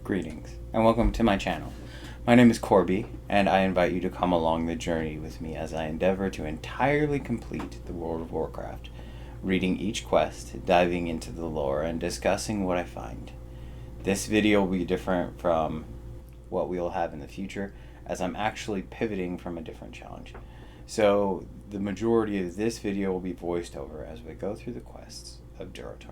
Greetings, and welcome to my channel. My name is Corby, and I invite you to come along the journey with me as I endeavor to entirely complete the World of Warcraft, reading each quest, diving into the lore, and discussing what I find. This video will be different from what we will have in the future, as I'm actually pivoting from a different challenge. So, the majority of this video will be voiced over as we go through the quests of Durotar.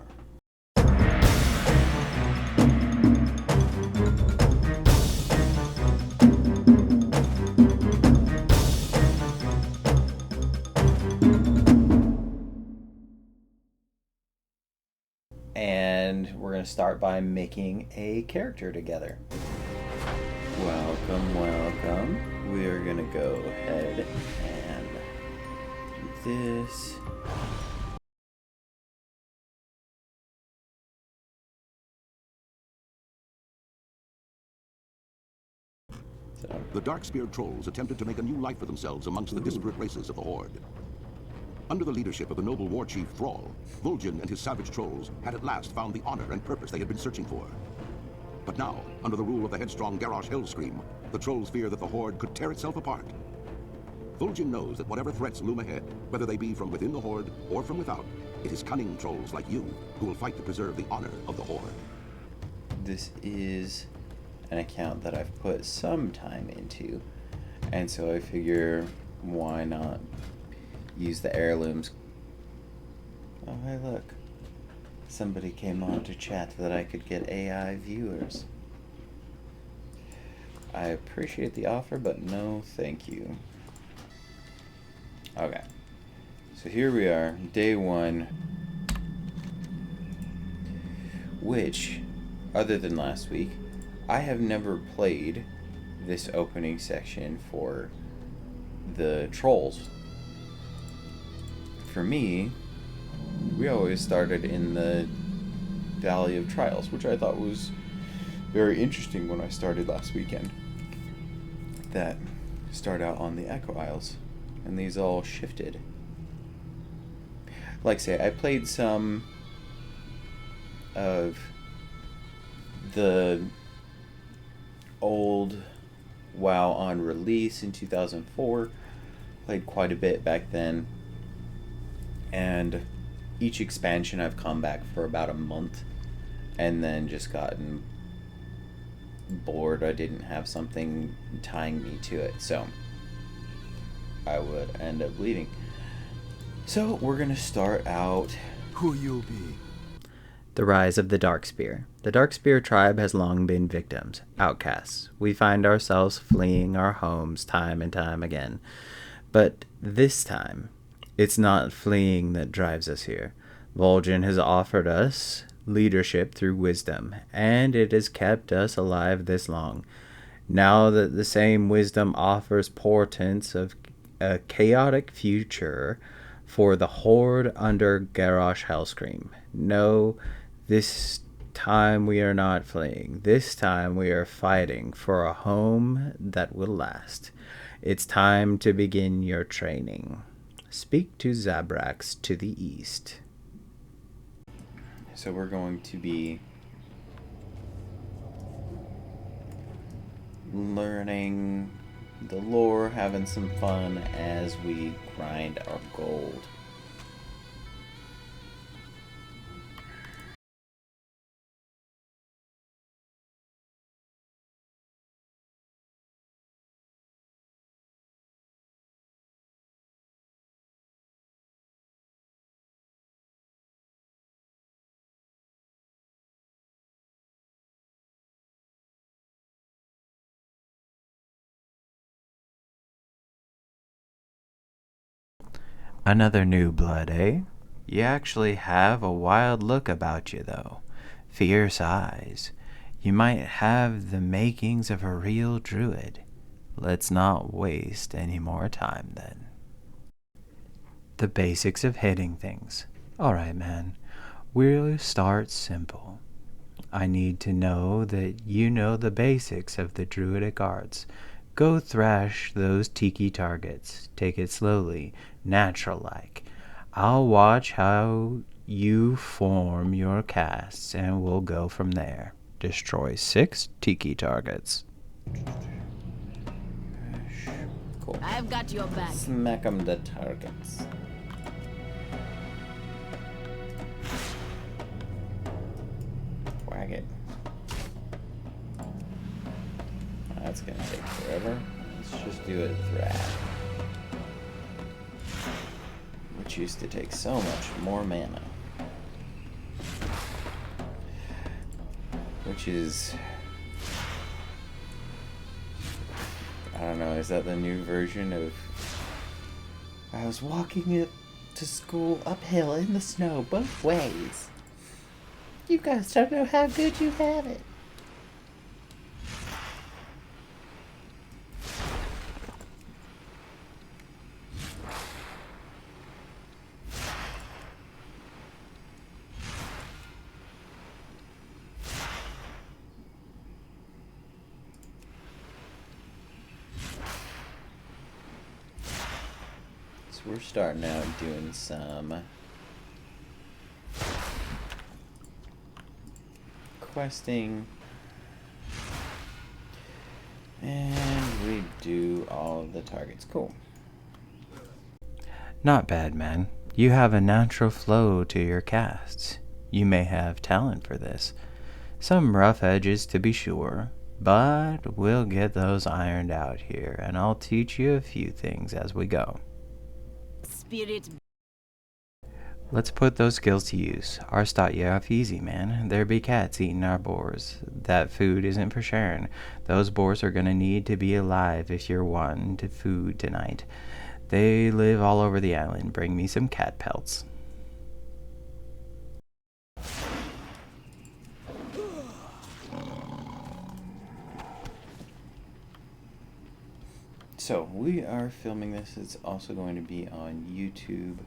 And we're going to start by making a character together. Welcome. We're going to go ahead and do this. The Darkspear trolls attempted to make a new life for themselves amongst the disparate races of the Horde. Under the leadership of the noble war chief Thrall, Vol'jin and his savage trolls had at last found the honor and purpose they had been searching for. But now, under the rule of the headstrong Garrosh Hellscream, the trolls fear that the Horde could tear itself apart. Vol'jin knows that whatever threats loom ahead, whether they be from within the Horde or from without, it is cunning trolls like you who will fight to preserve the honor of the Horde. This is an account that I've put some time into, and so I figure why not use the heirlooms. Oh, hey, look. Somebody came on to chat that I could get AI viewers. I appreciate the offer, but no thank you. Okay. So here we are, day one. Which, other than last week, I have never played this opening section for the trolls. For me, we always started in the Valley of Trials, which I thought was very interesting when I started last weekend. That start out on the Echo Isles, and these all shifted. Like I say, I played some of the old WoW on release in 2004. Played quite a bit back then. And each expansion I've come back for about a month and then just gotten bored. I didn't have something tying me to it, so I would end up leaving. So we're gonna start out Who you'll be. The rise of the Darkspear. The Darkspear tribe has long been victims, outcasts. We find ourselves fleeing our homes time and time again. But this time, it's not fleeing that drives us here. Vol'jin has offered us leadership through wisdom, and it has kept us alive this long. Now that the same wisdom offers portents of a chaotic future for the Horde under Garrosh Hellscream. No, this time we are not fleeing. This time we are fighting for a home that will last. It's time to begin your training. Speak to Zabrax to the east. So we're going to be learning the lore, having some fun as we grind our gold. Another new blood, eh? You actually have a wild look about you, though. Fierce eyes. You might have the makings of a real druid. Let's not waste any more time, then. The basics of hitting things. Alright, man. We'll start simple. I need to know that you know the basics of the druidic arts. Go thrash those tiki targets. Take it slowly, natural-like. I'll watch how you form your casts, and we'll go from there. Destroy 6 tiki targets. Cool. I've got your back. Smack 'em the targets. Whack it. That's gonna take forever. Let's just do it Thrad. Which used to take so much more mana. Which is... I don't know, is that the new version of... I was walking it to school uphill in the snow both ways. You guys don't know how good you have it. So we're starting out doing some questing, and we do all of the targets. Cool. Not bad, man. You have a natural flow to your casts. You may have talent for this. Some rough edges to be sure, but we'll get those ironed out here, and I'll teach you a few things as we go. Spirit. Let's put those skills to use. Our start you off easy, man. There be cats eating our boars. That food isn't for sharing. Those boars are gonna need to be alive if you're wanting to food tonight. They live all over the island. Bring me some cat pelts. So we are filming this. It's also going to be on YouTube.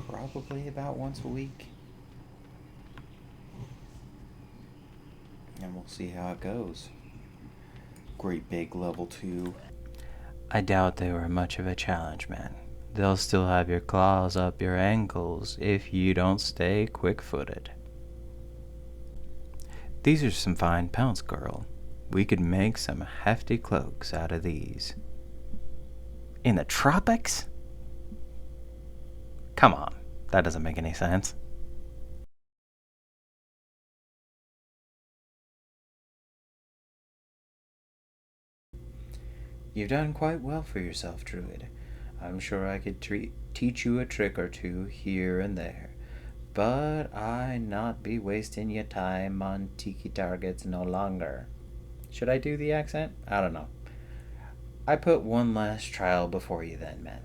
Probably about once a week. And we'll see how it goes. Great big level 2. I doubt they were much of a challenge, man. They'll still have your claws up your ankles if you don't stay quick-footed. These are some fine pelts, girl. We could make some hefty cloaks out of these. In the tropics? Come on, that doesn't make any sense. You've done quite well for yourself, Druid. I'm sure I could teach you a trick or two here and there. But I not be wasting your time on tiki targets no longer. Should I do the accent? I don't know. I put one last trial before you then, men.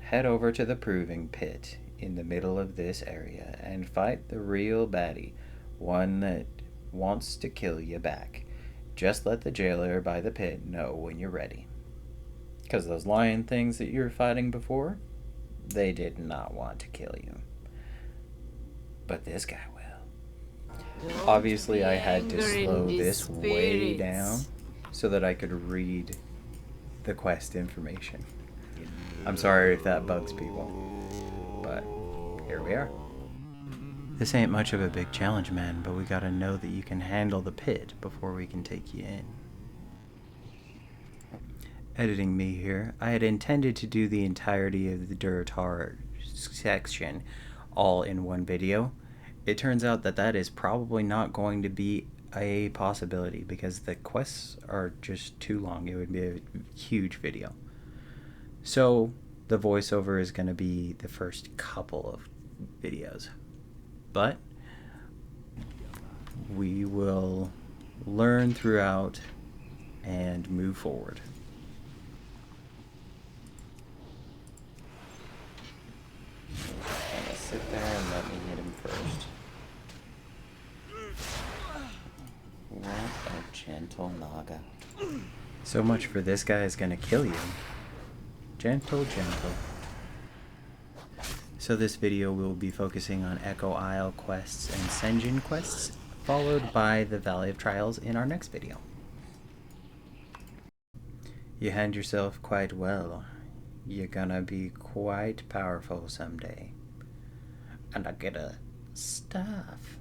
Head over to the proving pit in the middle of this area and fight the real baddie, one that wants to kill you back. Just let the jailer by the pit know when you're ready. 'Cause those lion things that you were fighting before, they did not want to kill you. But this guy will. Obviously, I had to slow this way down so that I could read the quest information. I'm sorry if that bugs people, but here we are. This ain't much of a big challenge, man, but we gotta know that you can handle the pit before we can take you in. Editing me here, I had intended to do the entirety of the Duratar section all in one video. It turns out that that is probably not going to be a possibility because the quests are just too long. It would be a huge video. So the voiceover is going to be the first couple of videos. But we will learn throughout and move forward. I'm going to sit there and let me hit him first. What a gentle Naga. So much for this guy is gonna kill you. Gentle, gentle. So this video will be focusing on Echo Isle quests and Senjin quests, followed by the Valley of Trials in our next video. You hand yourself quite well. You're gonna be quite powerful someday. And I get a staff.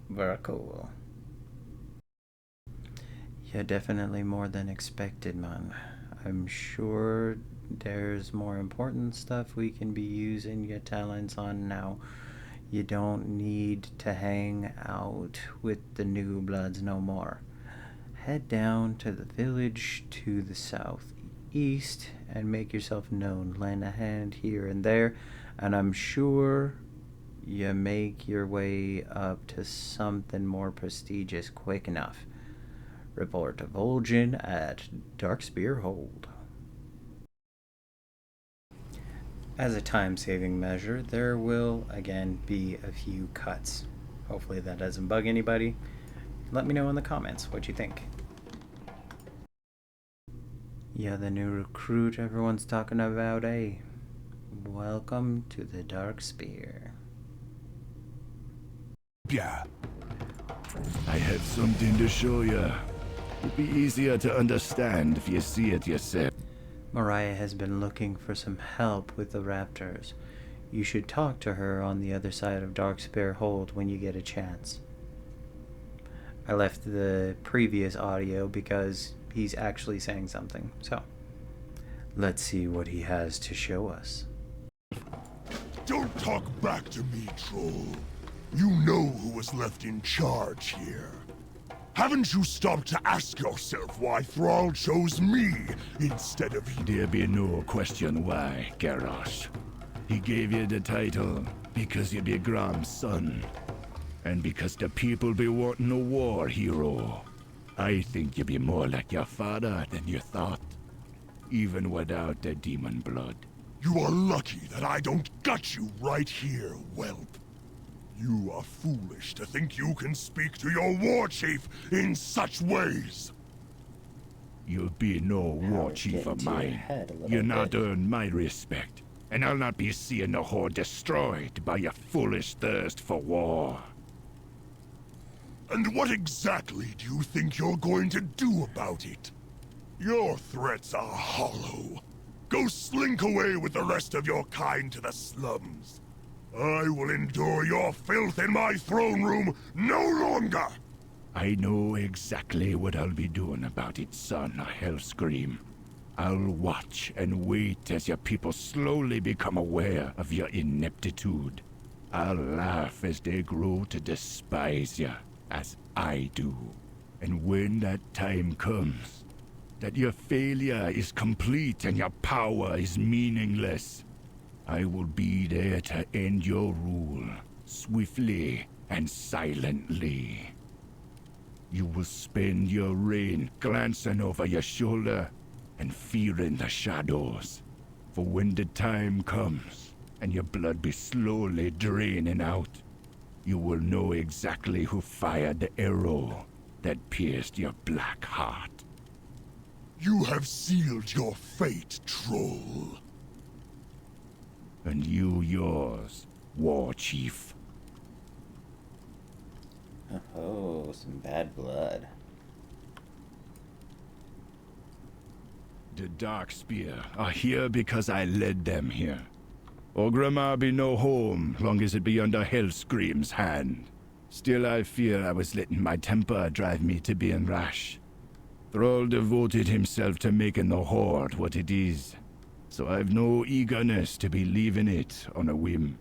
Very cool. Yeah, definitely more than expected, man. I'm sure there's more important stuff we can be using your talents on now. You don't need to hang out with the new bloods no more. Head down to the village to the southeast and make yourself known. Lend a hand here and there, and I'm sure you make your way up to something more prestigious quick enough. Report to Vol'jin at Darkspear Hold. As a time-saving measure, there will again be a few cuts. Hopefully that doesn't bug anybody. Let me know in the comments what you think. Yeah, the new recruit everyone's talking about, eh? Welcome to the Darkspear. Yeah. I have something to show you. It'll be easier to understand if you see it yourself. Mariah has been looking for some help with the raptors. You should talk to her on the other side of Darkspear Hold when you get a chance. I left the previous audio because he's actually saying something, so let's see what he has to show us. Don't talk back to me, troll. You know who was left in charge here. Haven't you stopped to ask yourself why Thrall chose me instead of you? There be no question why, Garrosh. He gave you the title because you be Grom's son. And because the people be wanting a war hero. I think you be more like your father than you thought. Even without the demon blood. You are lucky that I don't gut you right here, whelp. You are foolish to think you can speak to your war chief in such ways. You'll be no war chief of mine. You're not earned my respect. And I'll not be seeing the horde destroyed by your foolish thirst for war. And what exactly do you think you're going to do about it? Your threats are hollow. Go slink away with the rest of your kind to the slums. I will endure your filth in my throne room no longer! I know exactly what I'll be doing about it, son, Hellscream. I'll watch and wait as your people slowly become aware of your ineptitude. I'll laugh as they grow to despise you, as I do. And when that time comes, that your failure is complete and your power is meaningless, I will be there to end your rule, swiftly and silently. You will spend your reign glancing over your shoulder and fearing the shadows. For when the time comes and your blood be slowly draining out, you will know exactly who fired the arrow that pierced your black heart. You have sealed your fate, troll. And you yours, War Chief. Oh, some bad blood. The Darkspear are here because I led them here. Orgrimmar be no home, long as it be under Hellscream's hand. Still I fear I was letting my temper drive me to being rash. Thrall devoted himself to making the Horde what it is. So I've no eagerness to be leaving it on a whim.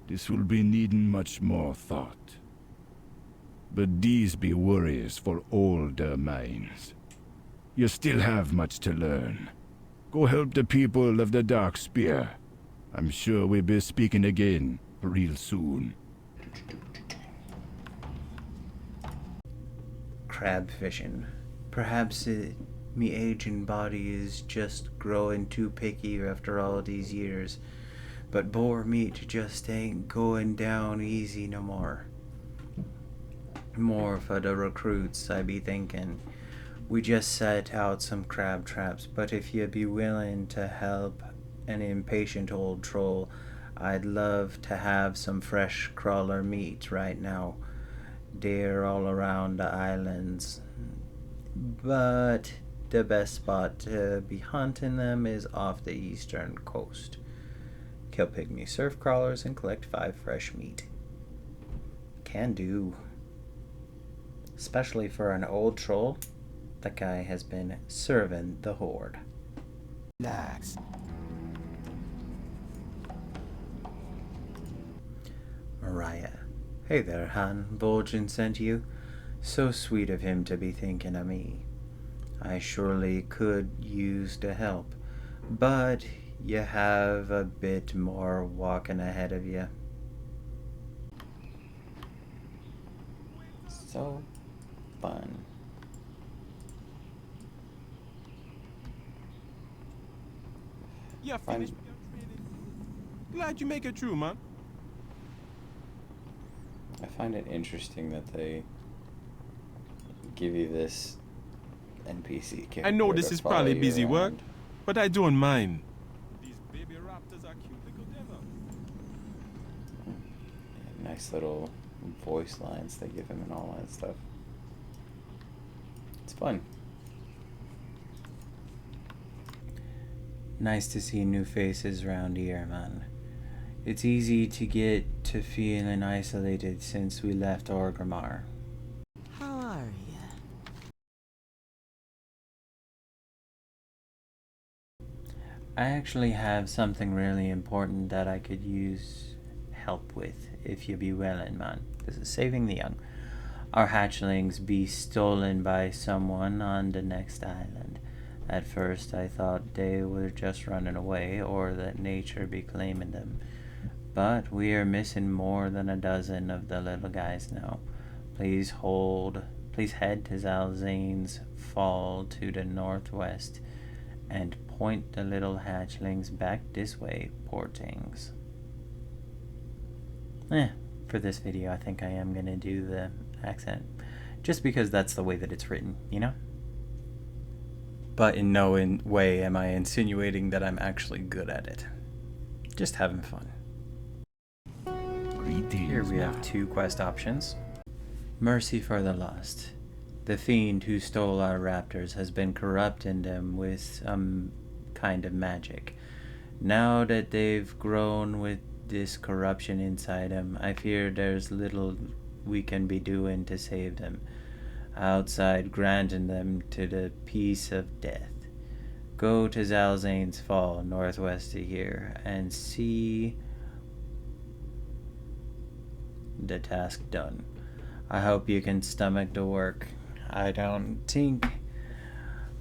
This will be needing much more thought. But these be worries for older minds. You still have much to learn. Go help the people of the Darkspear. I'm sure we'll be speaking again real soon. Crab fishing. Perhaps me aging body is just growing too picky after all these years. But boar meat just ain't going down easy no more. More for the recruits, I be thinking. We just set out some crab traps, but if you be willing to help an impatient old troll, I'd love to have some fresh crawler meat right now. They're all around the islands. But the best spot to be hunting them is off the eastern coast. Kill pygmy surf crawlers and collect 5 fresh meat. Can do. Especially for an old troll, that guy has been serving the horde. Relax. Mariah. Hey there, Han. Vol'jin sent you. So sweet of him to be thinking of me. I surely could use the help, but you have a bit more walking ahead of you. So fun. You're finished with your training. Glad you make it through, man. I find it interesting that they give you this NPC character. I know this to is probably follow you busy work, around. but I don't mind. These baby raptors are cute little devil. Nice little voice lines they give him and all that stuff. It's fun. Nice to see new faces around here, man. It's easy to get to feeling isolated since we left Orgrimmar. How are ya? I actually have something really important that I could use help with, if you be willing, man. This is saving the young. Our hatchlings be stolen by someone on the next island. At first I thought they were just running away or that nature be claiming them. But we are missing more than a dozen of the little guys now. Please head to Zalzane's Fall to the northwest and point the little hatchlings back this way, poor things. For this video I think I am gonna do the accent. Just because that's the way that it's written, you know? But in no way am I insinuating that I'm actually good at it. Just having fun. Here we have 2 quest options. Mercy for the Lost. The fiend who stole our raptors has been corrupting them with some kind of magic. Now that they've grown with this corruption inside them, I fear there's little we can be doing to save them, outside granting them to the peace of death. Go to Zalzane's Fall, northwest of here, and see the task done. I hope you can stomach the work. I don't think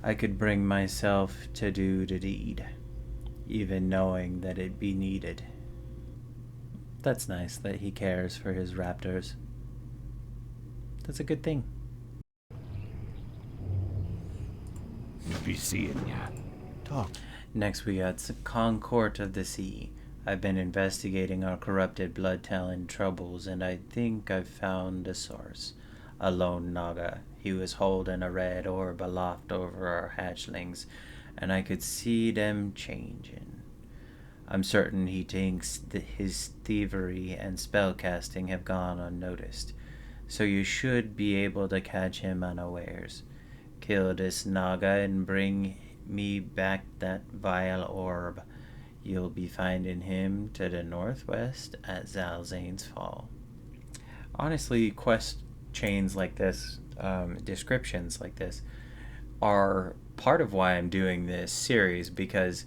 I could bring myself to do the deed, even knowing that it be needed. That's nice that he cares for his raptors. That's a good thing. Be seeing ya. Talk. Next we got Concourt of the Sea. I've been investigating our corrupted blood-telling troubles, and I think I've found the source. A lone Naga. He was holding a red orb aloft over our hatchlings, and I could see them changing. I'm certain he thinks that his thievery and spellcasting have gone unnoticed, so you should be able to catch him unawares. Kill this Naga and bring me back that vile orb. You'll be finding him to the northwest at Zalzane's Fall. Honestly, quest chains like this, descriptions like this, are part of why I'm doing this series, because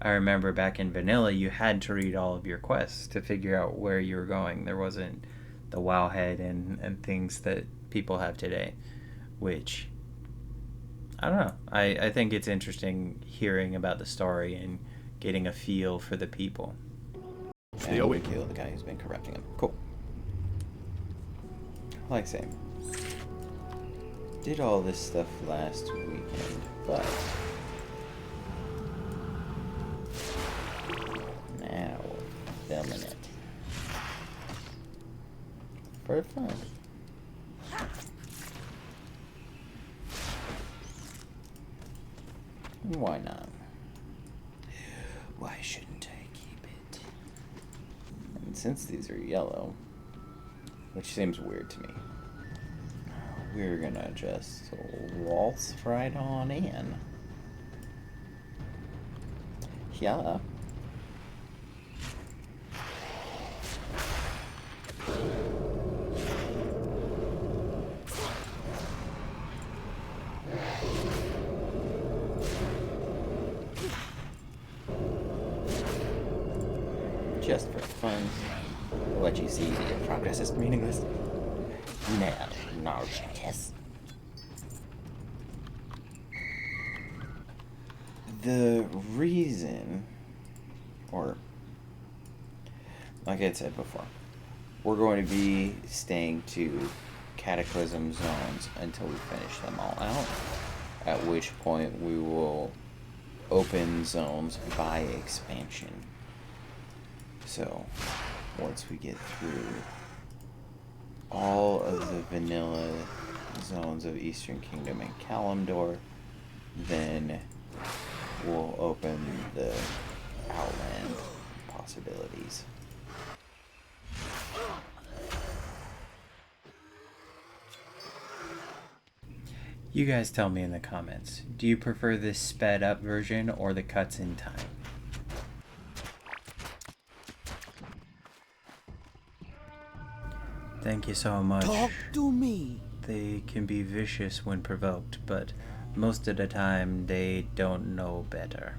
I remember back in vanilla you had to read all of your quests to figure out where you were going. There wasn't the wowhead and things that people have today, which I don't know. I think it's interesting hearing about the story and getting a feel for the people. Stay and away. we kill the guy who's been corrupting him. Cool. Like same. Did all this stuff last weekend, but now we're filming it for fun. Why not? Why shouldn't I keep it? And since these are yellow, which seems weird to me, we're gonna just waltz right on in. Yeah. Just for fun. What you see, your progress is meaningless. Now, yes. The reason, or like I said before, we're going to be staying to Cataclysm zones until we finish them all out, at which point we will open zones by expansion. So, once we get through all of the vanilla zones of Eastern Kingdom and Kalimdor, then we'll open the Outland possibilities. You guys tell me in the comments, do you prefer this sped up version or the cuts in time? Thank you so much. Talk to me. They can be vicious when provoked, but most of the time they don't know better.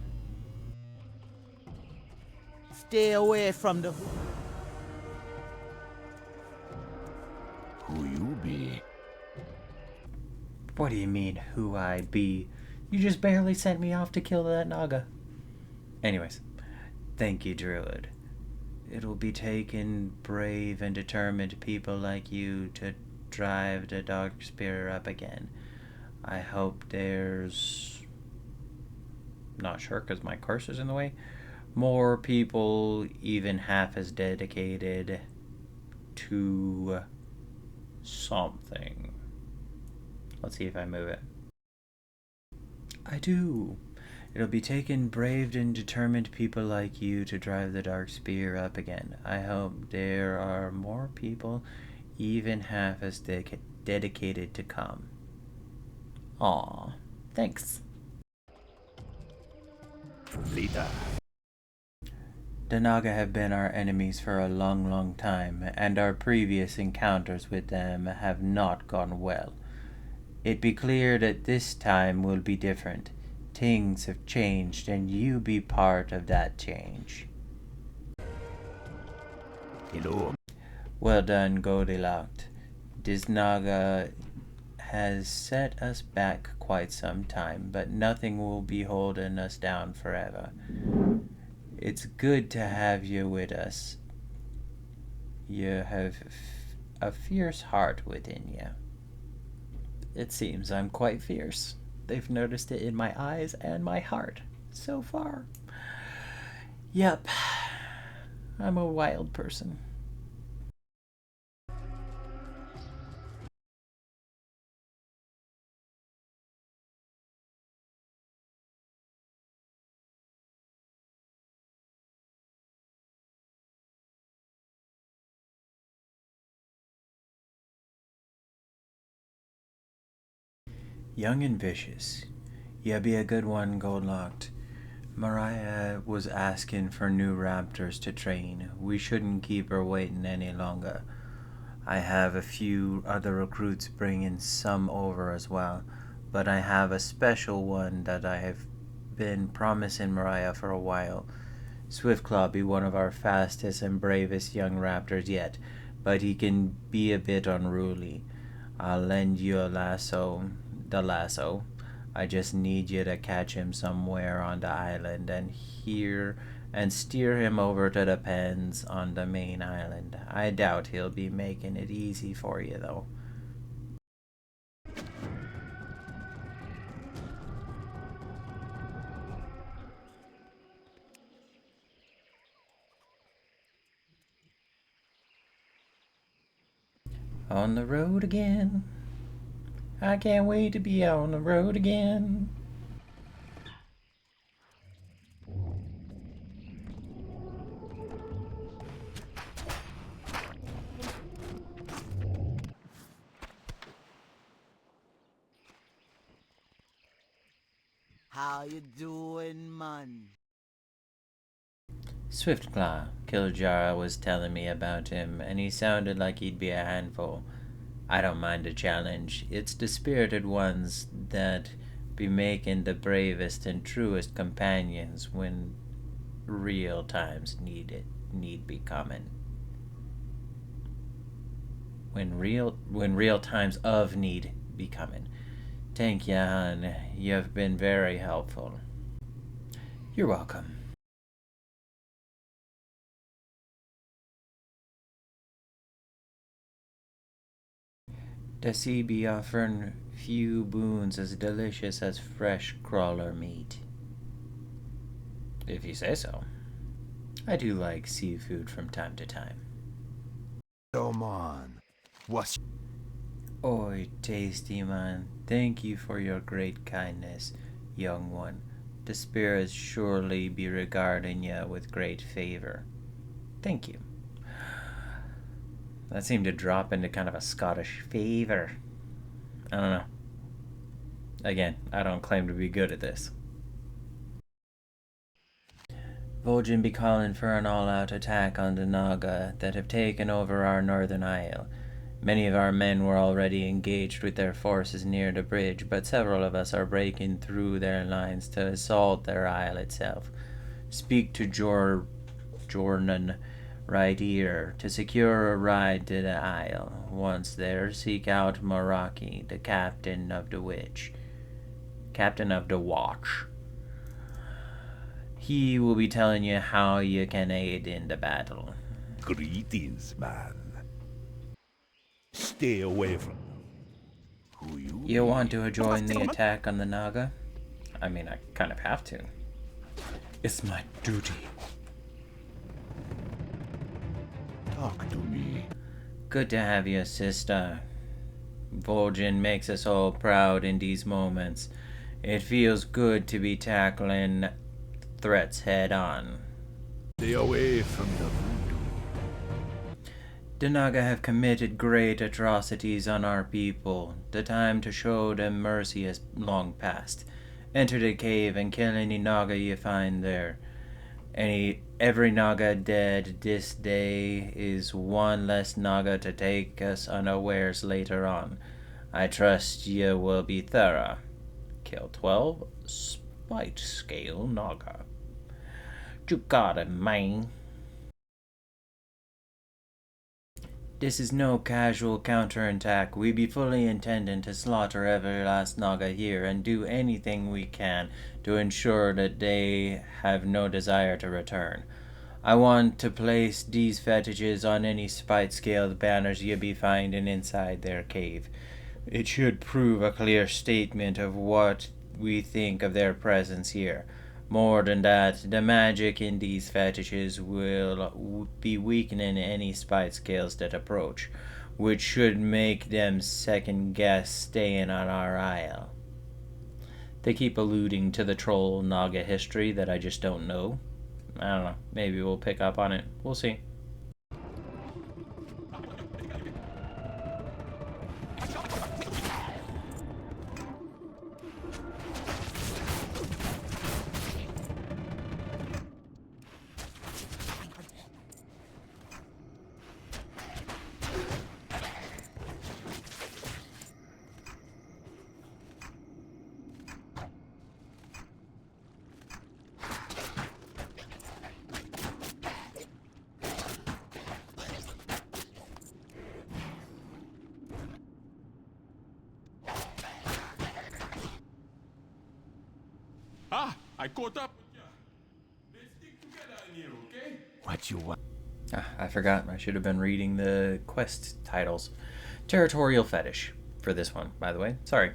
Stay away from the... Who you be? What do you mean, who I be? You just barely sent me off to kill that Naga. Anyways, thank you, Druid. It'll be taking brave and determined people like you to drive the Darkspear up again. I hope there's... not sure because my cursor's in the way. More people even half as dedicated to something. Let's see if I move it. I do. It'll be taking brave and determined people like you to drive the Darkspear up again. I hope there are more people even half as dedicated to come. Aw, thanks. Later. The Naga have been our enemies for a long, long time, and our previous encounters with them have not gone well. It be clear that this time will be different. Things have changed, and you be part of that change. Hello. Well done, Goldilocks. This Naga has set us back quite some time, but nothing will be holding us down forever. It's good to have you with us. You have a fierce heart within you. It seems I'm quite fierce. They've noticed it in my eyes and my heart so far. Yep, I'm a wild person. Young and vicious. Yeah, be a good one, Goldlocked. Mariah was asking for new raptors to train. We shouldn't keep her waiting any longer. I have a few other recruits bringing some over as well, but I have a special one that I have been promising Mariah for a while. Swiftclaw be one of our fastest and bravest young raptors yet, but he can be a bit unruly. I'll lend you the lasso. I just need you to catch him somewhere on the island and steer him over to the pens on the main island. I doubt he'll be making it easy for you though. On the road again. I can't wait to be on the road again. How you doing, man? Swiftclaw, Killjar was telling me about him, and he sounded like he'd be a handful. I don't mind a challenge. It's the spirited ones that be making the bravest and truest companions when real times need be coming. When real times of need be coming. Thank you, hon. You've been very helpful. You're welcome. Does he be offering few boons as delicious as fresh crawler meat? If you say so. I do like seafood from time to time. Come on. What's... Oi, tasty man. Thank you for your great kindness, young one. The spirits surely be regarding you with great favor. Thank you. That seemed to drop into kind of a Scottish favor. I don't know. Again, I don't claim to be good at this. Vol'jin be calling for an all-out attack on the Naga that have taken over our northern isle. Many of our men were already engaged with their forces near the bridge, but several of us are breaking through their lines to assault their isle itself. Speak to Jornan right here to secure a ride to the isle. Once there, seek out Maraki, the captain of the watch. He will be telling you how you can aid in the battle. Greetings, man. Stay away from them. Who You want to join the attack on the Naga? I mean, I kind of have to. It's my duty. Talk to me. Good to have you, sister. Vol'jin makes us all proud in these moments. It feels good to be tackling threats head on. Stay away from the voodoo. The Naga have committed great atrocities on our people. The time to show them mercy has long passed. Enter the cave and kill any Naga you find there. Every Naga dead this day is one less Naga to take us unawares later on. I trust you will be thorough. Kill 12 spite scale Naga. You got it, man. This is no casual counterattack. We be fully intending to slaughter every last Naga here and do anything we can to ensure that they have no desire to return. I want to place these fetishes on any spite-scaled banners you be finding inside their cave. It should prove a clear statement of what we think of their presence here. More than that, the magic in these fetishes will be weakening any spite scales that approach, which should make them second guess staying on our isle. They keep alluding to the troll Naga history that I just don't know. I don't know, maybe we'll pick up on it. We'll see. I caught up with ya. Let's stick together in here, okay? What you want? I forgot. I should have been reading the quest titles. Territorial fetish for this one, by the way. Sorry.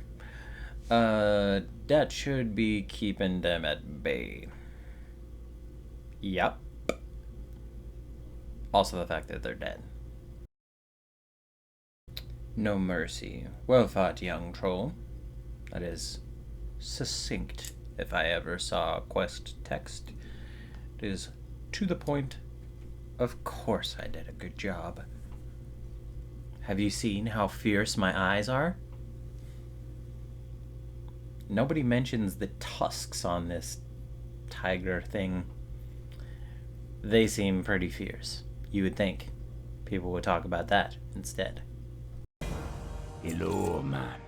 That should be keeping them at bay. Yep. Also the fact that they're dead. No mercy. Well fought, young troll. That is succinct if I ever saw a quest text. It is to the point. Of course I did a good job. Have you seen how fierce my eyes are? Nobody mentions the tusks on this tiger thing. They seem pretty fierce. You would think people would talk about that instead. Hello, man.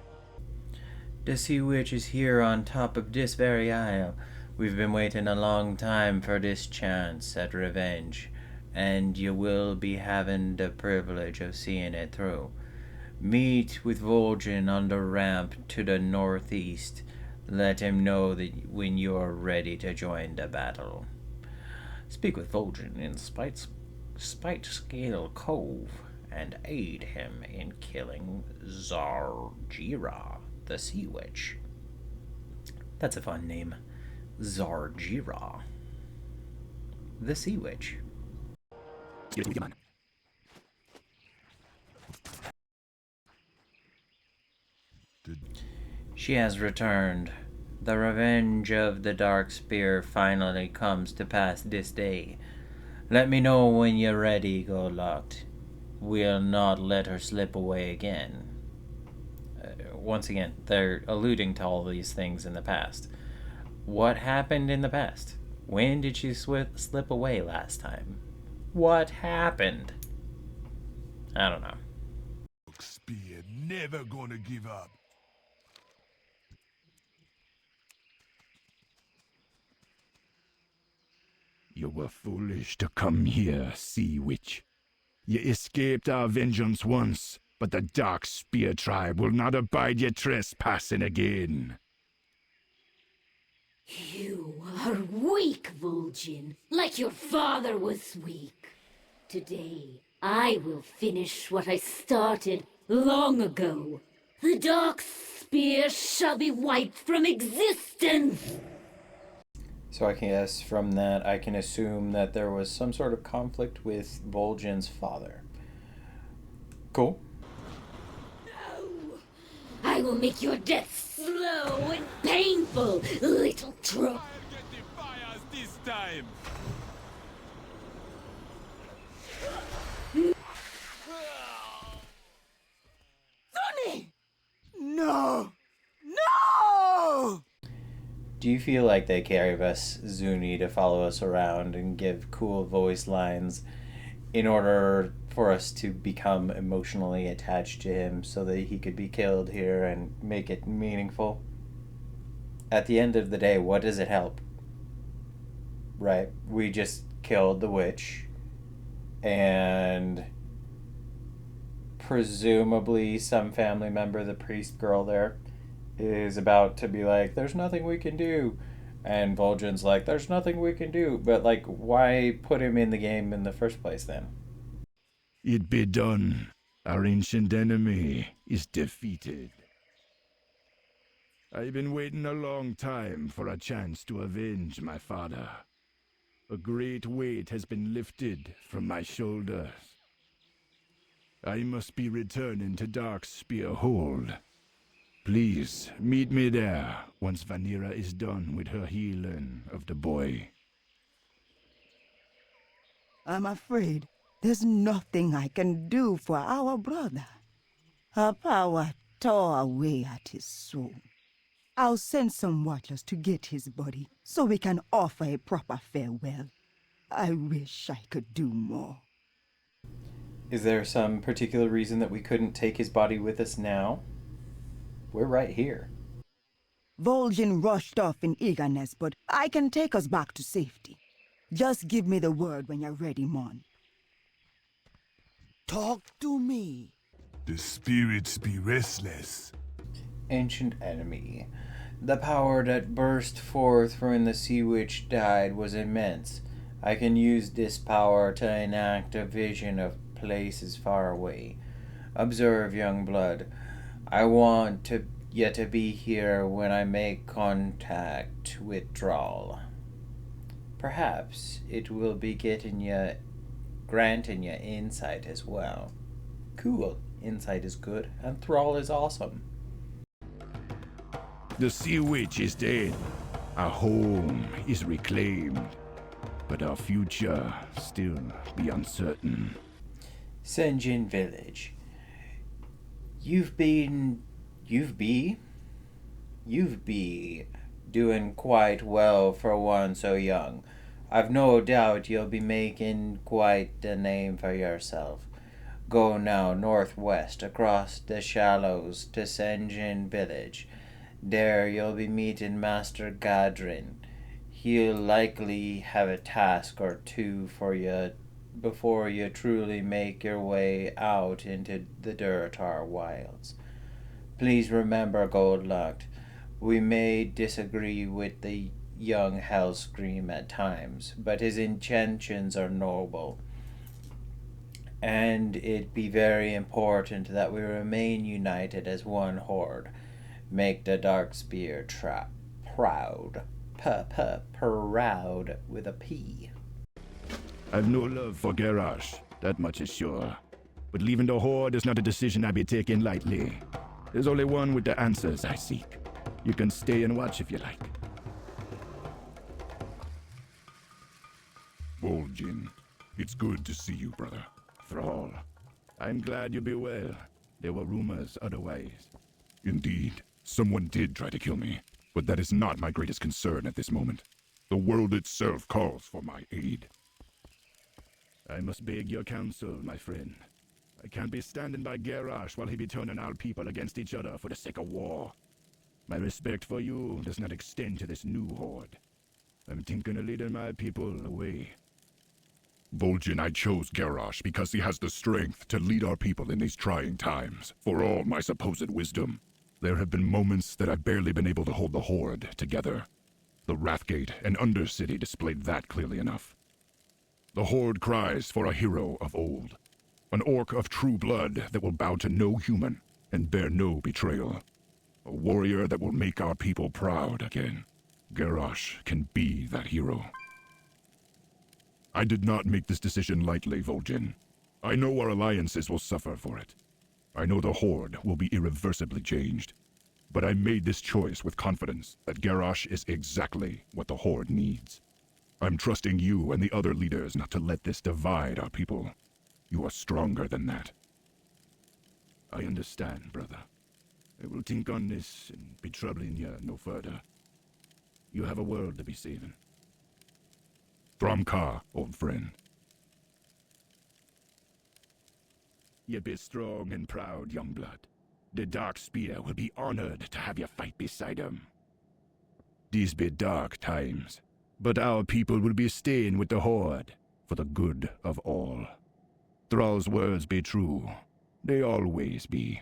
The Sea Witch is here on top of this very isle. We've been waiting a long time for this chance at revenge, and you will be having the privilege of seeing it through. Meet with Vol'jin on the ramp to the northeast. Let him know that when you are ready to join the battle. Speak with Vol'jin in Spite Scale Cove and aid him in killing Zarjira, the Sea Witch. That's a fun name. Zarjira, the Sea Witch. She has returned. The revenge of the Dark Spear finally comes to pass this day. Let me know when you're ready, Goldlocked. We'll not let her slip away again. Once again, they're alluding to all these things in the past. What happened in the past? When did she slip away last time? What happened? I don't know. Spear never gonna give up. You were foolish to come here, Sea Witch. You escaped our vengeance once, but the Dark Spear tribe will not abide your trespassing again. You are weak, Vol'jin, like your father was weak. Today, I will finish what I started long ago. The Dark Spear shall be wiped from existence! So I can guess from that, I can assume that there was some sort of conflict with Vol'jin's father. Cool. No! I will make your death slow and painful, little troll. I'll get the fires this time. Sonny! No! No! Do you feel like they gave us Zuni to follow us around and give cool voice lines in order for us to become emotionally attached to him so that he could be killed here and make it meaningful? At the end of the day, what does it help? Right? We just killed the witch, and presumably some family member, the priest girl there, is about to be like, there's nothing we can do. And Vol'jin's like, there's nothing we can do. But, like, why put him in the game in the first place then? It be done. Our ancient enemy is defeated. I've been waiting a long time for a chance to avenge my father. A great weight has been lifted from my shoulders. I must be returning to Dark Spear Hold. Please, meet me there once Vanira is done with her healing of the boy. I'm afraid there's nothing I can do for our brother. Her power tore away at his soul. I'll send some watchers to get his body so we can offer a proper farewell. I wish I could do more. Is there some particular reason that we couldn't take his body with us now? We're right here. Vol'jin rushed off in eagerness, but I can take us back to safety. Just give me the word when you're ready, Mon. Talk to me. The spirits be restless. Ancient enemy. The power that burst forth when the Sea Witch died was immense. I can use this power to enact a vision of places far away. Observe, young blood. I want you to be here when I make contact with Thrall. Perhaps it will be granting you insight as well. Cool. Insight is good, and Thrall is awesome. The Sea Witch is dead. Our home is reclaimed. But our future still be uncertain. Senjin Village. You've be doing quite well for one so young. I've no doubt you'll be making quite a name for yourself. Go now northwest across the shallows to Senjin village. There you'll be meeting Master Gadrin. He'll likely have a task or two for you before you truly make your way out into the Duratar wilds. Please remember, Goldlocked, we may disagree with the young Hellscream at times, but his intentions are noble. And it be very important that we remain united as one horde. Make the Darkspear proud. Proud with a P. I've no love for Garrosh, that much is sure. But leaving the Horde is not a decision I be taking lightly. There's only one with the answers I seek. You can stay and watch if you like. Vol'jin, it's good to see you, brother. Thrall, I'm glad you be well. There were rumors otherwise. Indeed, someone did try to kill me, but that is not my greatest concern at this moment. The world itself calls for my aid. I must beg your counsel, my friend. I can't be standing by Garrosh while he be turning our people against each other for the sake of war. My respect for you does not extend to this new horde. I'm thinking of leading my people away. Vol'jin, I chose Garrosh because he has the strength to lead our people in these trying times. For all my supposed wisdom, there have been moments that I've barely been able to hold the horde together. The Wrathgate and Undercity displayed that clearly enough. The horde cries for a hero of old. An orc of true blood that will bow to no human and bear no betrayal. A warrior that will make our people proud again. Garrosh can be that hero. I did not make this decision lightly, Vol'jin. I know our alliances will suffer for it. I know the Horde will be irreversibly changed. But I made this choice with confidence that Garrosh is exactly what the Horde needs. I'm trusting you and the other leaders not to let this divide our people. You are stronger than that. I understand, brother. I will think on this and be troubling you no further. You have a world to be saving. Thramka, old friend. You be strong and proud, youngblood. The Darkspear will be honored to have you fight beside him. These be dark times, but our people will be staying with the Horde for the good of all. Thrall's words be true. They always be.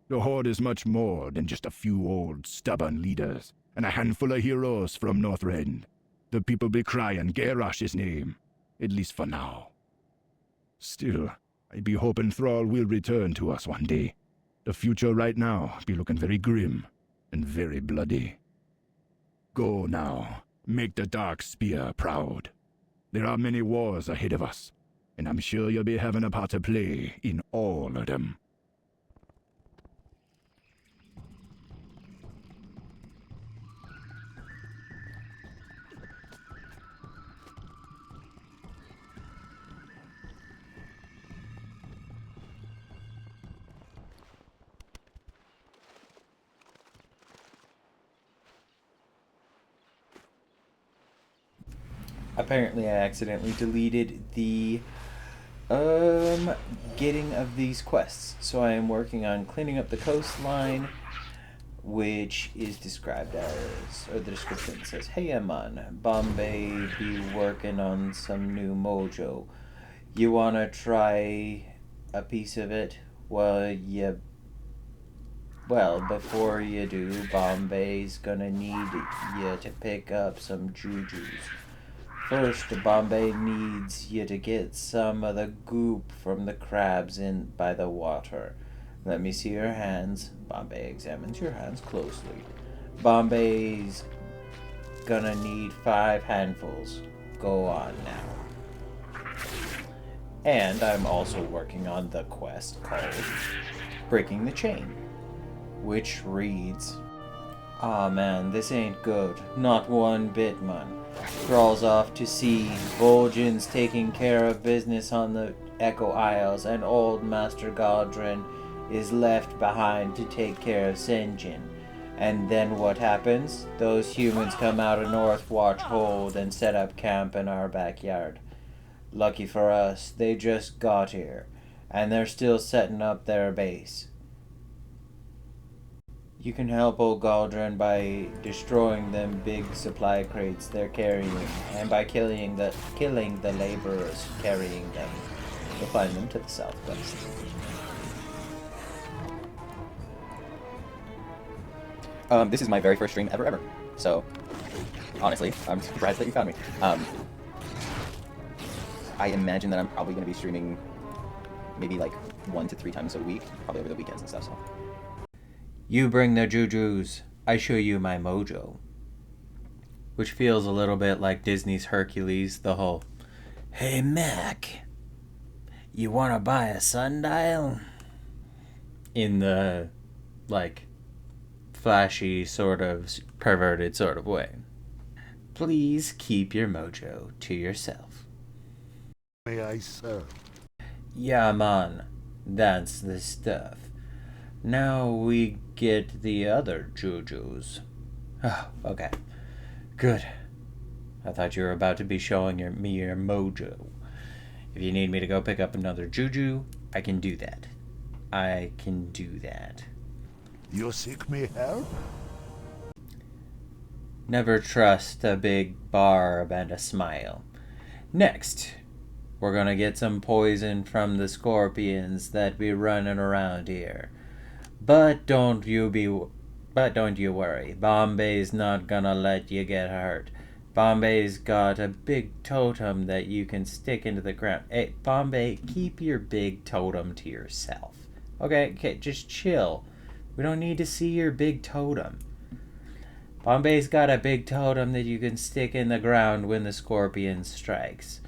The Horde is much more than just a few old, stubborn leaders and a handful of heroes from Northrend. The people be crying Garrosh's name, at least for now. Still, I be hoping Thrall will return to us one day. The future right now be looking very grim and very bloody. Go now, make the Darkspear proud. There are many wars ahead of us, and I'm sure you'll be having a part to play in all of them. Apparently I accidentally deleted the getting of these quests. So I am working on cleaning up the coastline, which is described as, or the description says, "Hey Eman, Bombay be working on some new mojo. You wanna try a piece of it? Well, before you do, Bombay's gonna need you to pick up some jujus. First, Bombay needs you to get some of the goop from the crabs in by the water. Let me see your hands." Bombay examines your hands closely. "Bombay's gonna need 5 handfuls. Go on now." And I'm also working on the quest called Breaking the Chain, which reads, "Aw man, this ain't good. Not one bit, man. Thrall's off to sea. Vol'jin's taking care of business on the Echo Isles, and old Master Galdrin is left behind to take care of Senjin. And then what happens? Those humans come out of Northwatch Hold and set up camp in our backyard. Lucky for us, they just got here, and they're still setting up their base. You can help old Galdrin by destroying them big supply crates they're carrying, and by killing the laborers carrying them. You'll find them to the southwest. This is my very first stream ever. So, honestly, I'm surprised that you found me. I imagine that I'm probably going to be streaming maybe like 1 to 3 times a week, probably over the weekends and stuff, so. You bring the jujus, I show you my mojo. Which feels a little bit like Disney's Hercules, the whole, "Hey Mac, you wanna buy a sundial?" In the, like, flashy, sort of perverted sort of way. Please keep your mojo to yourself. May I serve? Yeah, man, that's the stuff. Now we get the other jujus. Oh, okay. Good. I thought you were about to be showing me your mojo. If you need me to go pick up another juju, I can do that. You seek me help? Never trust a big barb and a smile. Next, we're gonna get some poison from the scorpions that be running around here. But don't you worry. Bombay's not gonna let you get hurt. Bombay's got a big totem that you can stick into the ground. Hey, Bombay, keep your big totem to yourself. Okay, just chill. We don't need to see your big totem. Bombay's got a big totem that you can stick in the ground when the scorpion strikes.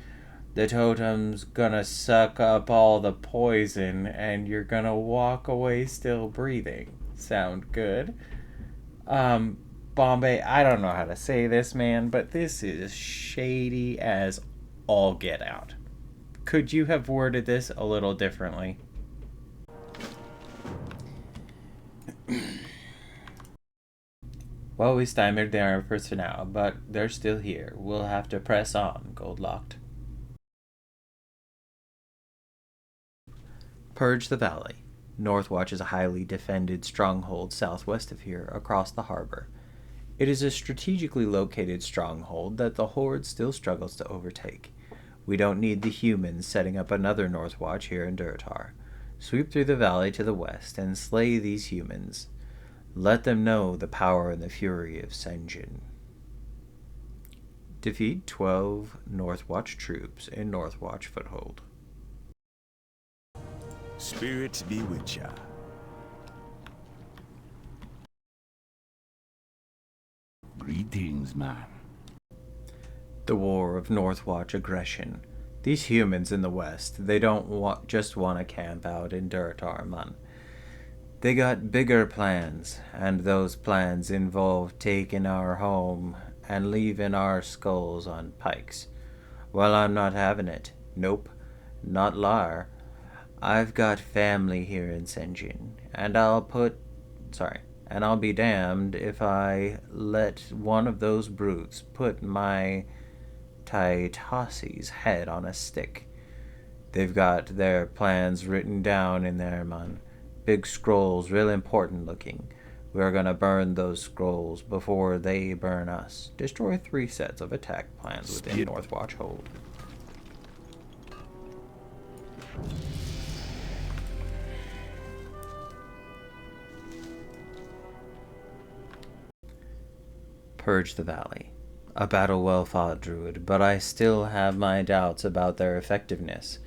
The totem's gonna suck up all the poison, and you're gonna walk away still breathing. Sound good? Bombay, I don't know how to say this, man, but this is shady as all get out. Could you have worded this a little differently? Well, we stymied the Armors for now, but they're still here. We'll have to press on, Goldlocked. Purge the Valley. Northwatch is a highly defended stronghold southwest of here, across the harbor. It is a strategically located stronghold that the Horde still struggles to overtake. We don't need the humans setting up another Northwatch here in Durotar. Sweep through the valley to the west and slay these humans. Let them know the power and the fury of Senjin. Defeat 12 Northwatch troops in Northwatch Foothold. Spirits be with ya. Greetings, man. The war of Northwatch aggression. These humans in the west, they don't just want to camp out in Durotar, man. They got bigger plans, and those plans involve taking our home and leaving our skulls on pikes. Well, I'm not having it. Nope. Not Lar. I've got family here in Senjin, and I'll be damned if I let one of those brutes put my Taitasi's head on a stick. They've got their plans written down in there, man. Big scrolls, real important looking. We're gonna burn those scrolls before they burn us. Destroy 3 sets of attack plans within Northwatch Hold. Purge the Valley. A battle well fought, Druid, but I still have my doubts about their effectiveness.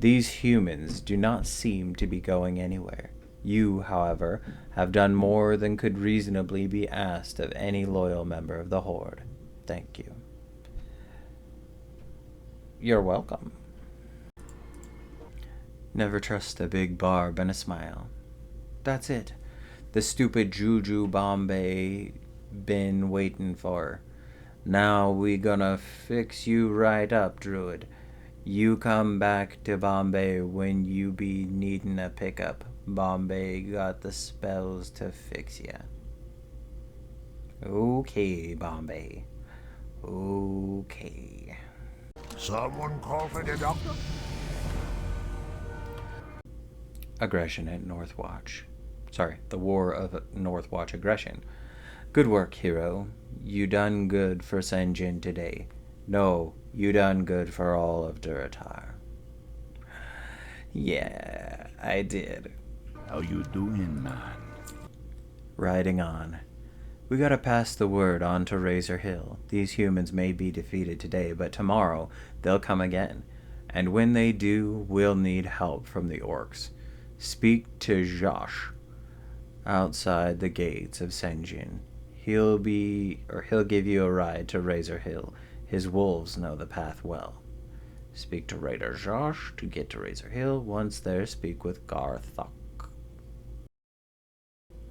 These humans do not seem to be going anywhere. You, however, have done more than could reasonably be asked of any loyal member of the Horde. Thank you. You're welcome. Never trust a big barb and a smile. That's it. The stupid Juju Bombay been waiting for. Now we gonna fix you right up, Druid. You come back to Bombay when you be needin' a pickup. Bombay got the spells to fix ya. Okay, Bombay. Okay. Someone call for the doctor? Aggression at Northwatch. Sorry, the War of Northwatch aggression. Good work, hero. You done good for Senjin today. No, you done good for all of Duratar. Yeah, I did. How you doing, man? Riding on. We gotta pass the word on to Razor Hill. These humans may be defeated today, but tomorrow they'll come again. And when they do, we'll need help from the orcs. Speak to Josh outside the gates of Senjin. He'll give you a ride to Razor Hill. His wolves know the path well. Speak to Raider Josh to get to Razor Hill. Once there, speak with Garthok.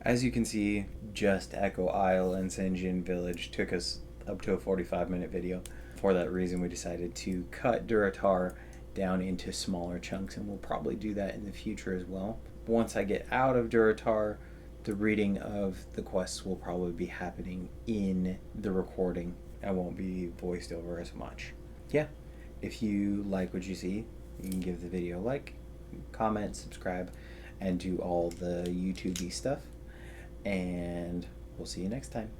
As you can see, just Echo Isle and Senjin Village took us up to a 45-minute video. For that reason, we decided to cut Duratar down into smaller chunks, and we'll probably do that in the future as well. Once I get out of Duratar, the reading of the quests will probably be happening in the recording. I won't be voiced over as much. Yeah, if you like what you see, you can give the video a like, comment, subscribe, and do all the YouTube-y stuff. And we'll see you next time.